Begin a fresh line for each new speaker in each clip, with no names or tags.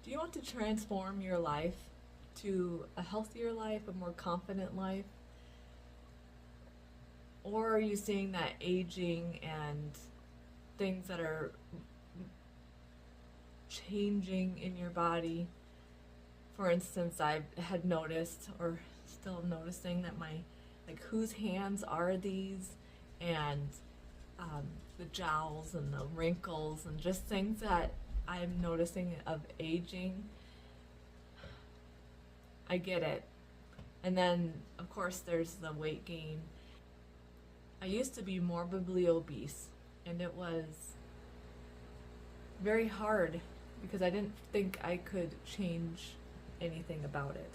Do you want to transform your life to a healthier life, a more confident life? Or are you seeing that aging and things that are changing in your body? For instance, I had noticed, or still noticing, that like, whose hands are these? And um, the jowls and the wrinkles and just things that I'm noticing of aging. I get it. And then, of course, there's the weight gain. I used to be morbidly obese, and it was very hard because I didn't think I could change anything about it.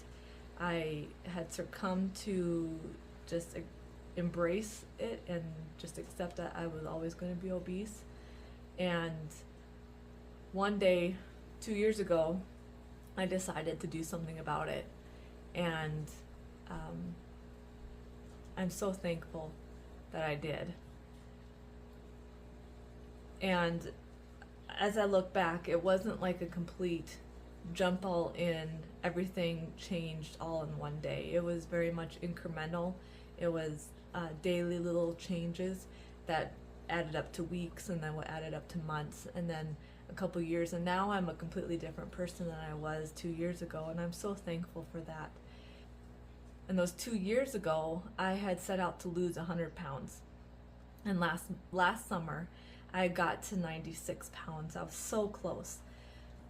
I had succumbed to just embrace it and just accept that I was always going to be obese. And one day, 2 years ago, I decided to do something about it. And I'm so thankful that I did. And as I look back, it wasn't like a complete jump all in, everything changed all in one day. It was very much incremental. It was daily little changes that added up to weeks, and then what added up to months, and then a couple years. And now I'm a completely different person than I was 2 years ago, and I'm so thankful for that. And those 2 years ago, I had set out to lose 100 pounds. And last summer, I got to 96 pounds. I was so close.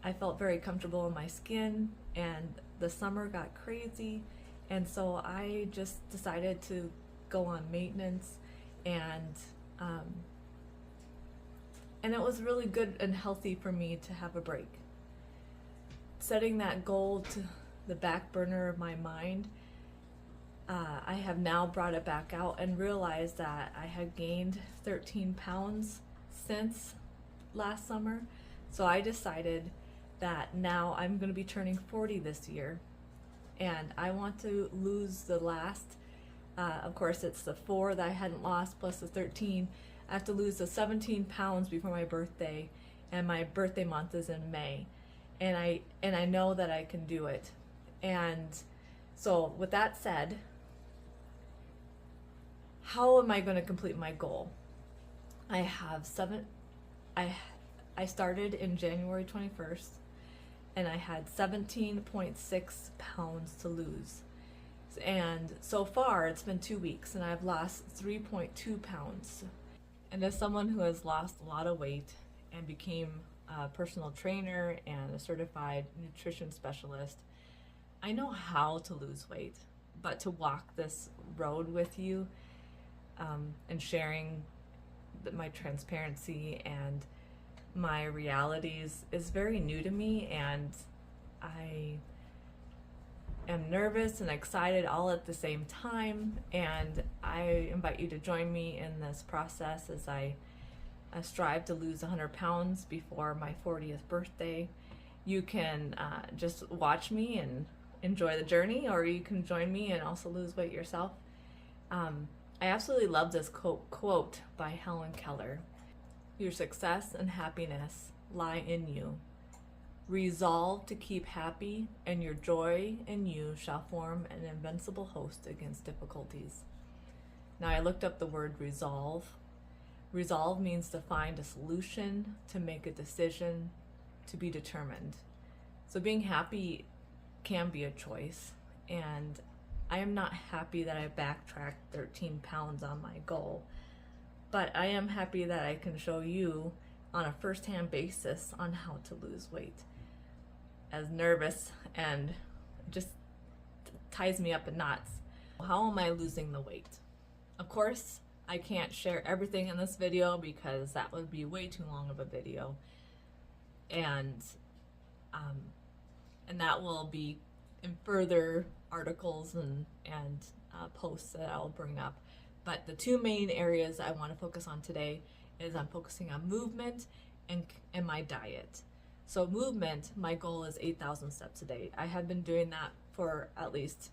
I felt very comfortable in my skin, and the summer got crazy. And so I just decided to go on maintenance, and it was really good and healthy for me to have a break. Setting that goal to the back burner of my mind, I have now brought it back out and realized that I had gained 13 pounds since last summer. So I decided that now I'm going to be turning 40 this year, and I want to lose the last, of course it's the 4 that I hadn't lost plus the 13. I have to lose the 17 pounds before my birthday, and my birthday month is in May. And I know that I can do it. And so with that said, how am I going to complete my goal? I started in January 21st, and I had 17.6 pounds to lose. And so far it's been 2 weeks, and I've lost 3.2 pounds. And as someone who has lost a lot of weight and became a personal trainer and a certified nutrition specialist, I know how to lose weight. But to walk this road with you, and sharing my transparency and my realities is very new to me, and I am nervous and excited all at the same time. And I invite you to join me in this process as I strive to lose 100 pounds before my 40th birthday. You can just watch me and enjoy the journey, or you can join me and also lose weight yourself. I absolutely love this quote by Helen Keller. Your success and happiness lie in you. Resolve to keep happy, and your joy in you shall form an invincible host against difficulties. Now, I looked up the word resolve. Resolve means to find a solution, to make a decision, to be determined. So being happy can be a choice, and I am not happy that I backtracked 13 pounds on my goal, but I am happy that I can show you on a first-hand basis on how to lose weight. As nervous and just ties me up in knots. How am I losing the weight? Of course, I can't share everything in this video because that would be way too long of a video, and that will be in further articles and posts that I'll bring up. But the two main areas I want to focus on today is I'm focusing on movement and my diet. So movement, my goal is 8,000 steps a day. I have been doing that for at least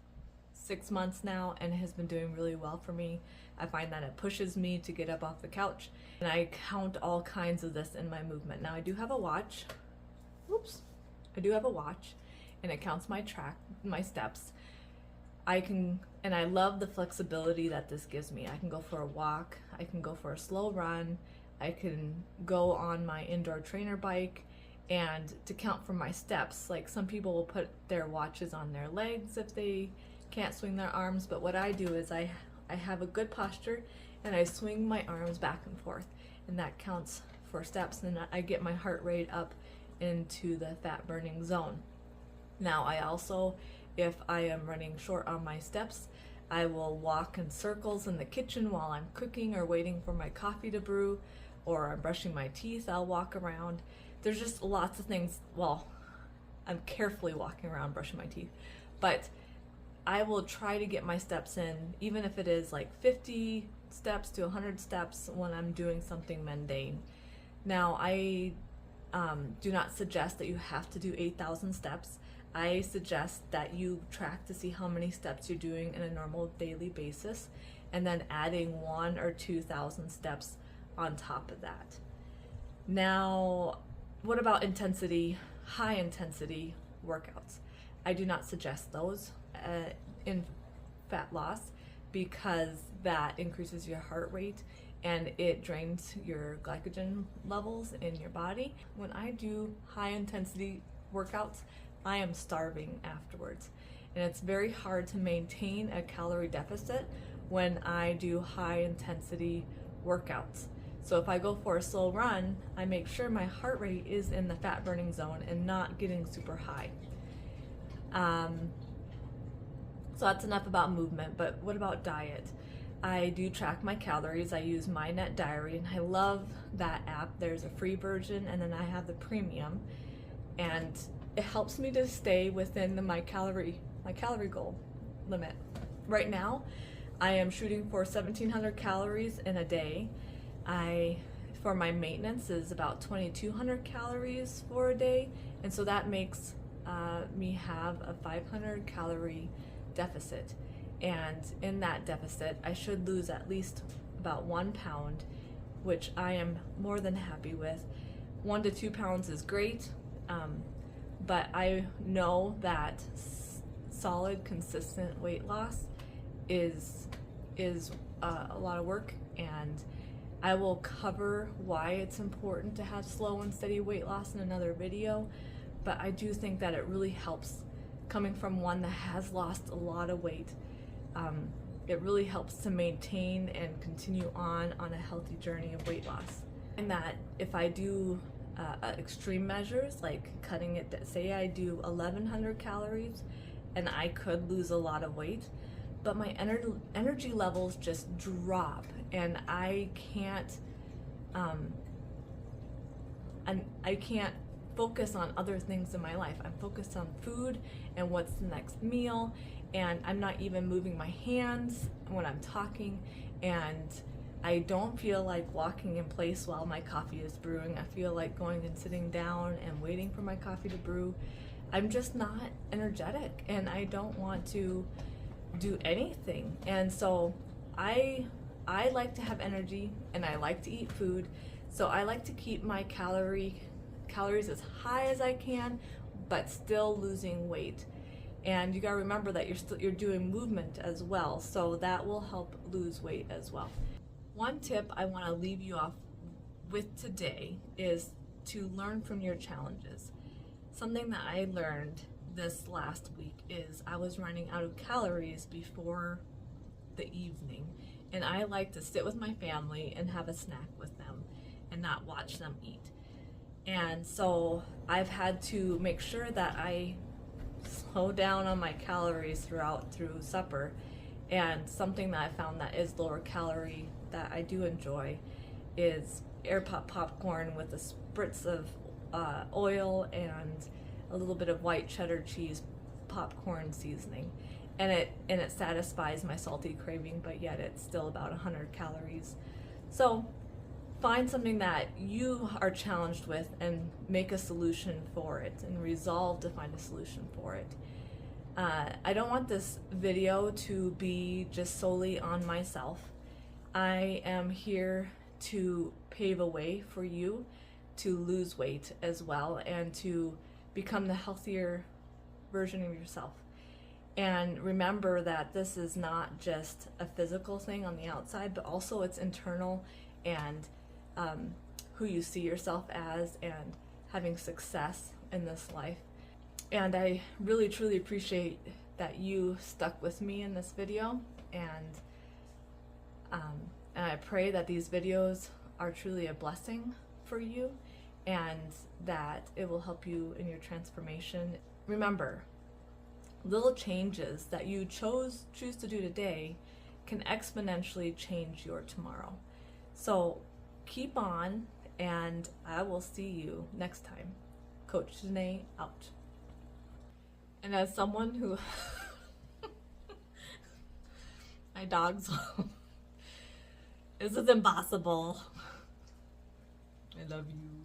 6 months now, and it has been doing really well for me. I find that it pushes me to get up off the couch, and I count all kinds of this in my movement. Now I do have a watch. Oops. I do have a watch, and it counts my steps. And I love the flexibility that this gives me. I can go for a walk, I can go for a slow run, I can go on my indoor trainer bike, and to count from my steps, like some people will put their watches on their legs if they can't swing their arms, but what I do is I have a good posture and I swing my arms back and forth, and that counts for steps, and I get my heart rate up into the fat burning zone. Now I also, if I am running short on my steps, I will walk in circles in the kitchen while I'm cooking or waiting for my coffee to brew, or I'm brushing my teeth, I'll walk around. There's just lots of things. Well, I'm carefully walking around brushing my teeth, but I will try to get my steps in, even if it is like 50 steps to 100 steps when I'm doing something mundane. Now, I do not suggest that you have to do 8,000 steps. I suggest that you track to see how many steps you're doing in a normal daily basis, and then adding 1,000 or 2,000 steps on top of that. Now, what about high intensity workouts? I do not suggest those in fat loss, because that increases your heart rate and it drains your glycogen levels in your body. When I do high intensity workouts, I am starving afterwards, and it's very hard to maintain a calorie deficit when I do high intensity workouts. So if I go for a slow run, I make sure my heart rate is in the fat burning zone and not getting super high. So that's enough about movement, but what about diet? I do track my calories. I use MyNet Diary, and I love that app. There's a free version, and then I have the premium, and it helps me to stay within my calorie goal limit. Right now, I am shooting for 1,700 calories in a day. For my maintenance is about 2,200 calories for a day, and so that makes me have a 500 calorie deficit. And in that deficit, I should lose at least about 1 pound, which I am more than happy with. 1 to 2 pounds is great, but I know that solid, consistent weight loss is a lot of work, and I will cover why it's important to have slow and steady weight loss in another video, but I do think that it really helps coming from one that has lost a lot of weight. It really helps to maintain and continue on a healthy journey of weight loss. And that if I do extreme measures, like cutting it, say I do 1,100 calories and I could lose a lot of weight, but my energy levels just drop, and I can't focus on other things in my life. I'm focused on food and what's the next meal, and I'm not even moving my hands when I'm talking, and I don't feel like walking in place while my coffee is brewing. I feel like going and sitting down and waiting for my coffee to brew. I'm just not energetic, and I don't want to do anything. And so I like to have energy, and I like to eat food, so I like to keep my calories as high as I can, but still losing weight. And you gotta remember that you're doing movement as well, so that will help lose weight as well. One tip I want to leave you off with today is to learn from your challenges. Something that I learned this last week is I was running out of calories before the evening, and I like to sit with my family and have a snack with them and not watch them eat. And so I've had to make sure that I slow down on my calories through supper. And something that I found that is lower calorie that I do enjoy is air pop popcorn with a spritz of oil and a little bit of white cheddar cheese popcorn seasoning, and it satisfies my salty craving, but yet it's still about 100 calories. So find something that you are challenged with and make a solution for it, and resolve to find a solution for it. I don't want this video to be just solely on myself. I am here to pave a way for you to lose weight as well, and to become the healthier version of yourself. And remember that this is not just a physical thing on the outside, but also it's internal, and who you see yourself as, and having success in this life. And I really truly appreciate that you stuck with me in this video, and I pray that these videos are truly a blessing for you, and that it will help you in your transformation. Remember, little changes that you choose to do today can exponentially change your tomorrow. So keep on, and I will see you next time. Coach Danae out. And as someone who my dogs this is impossible. I love you.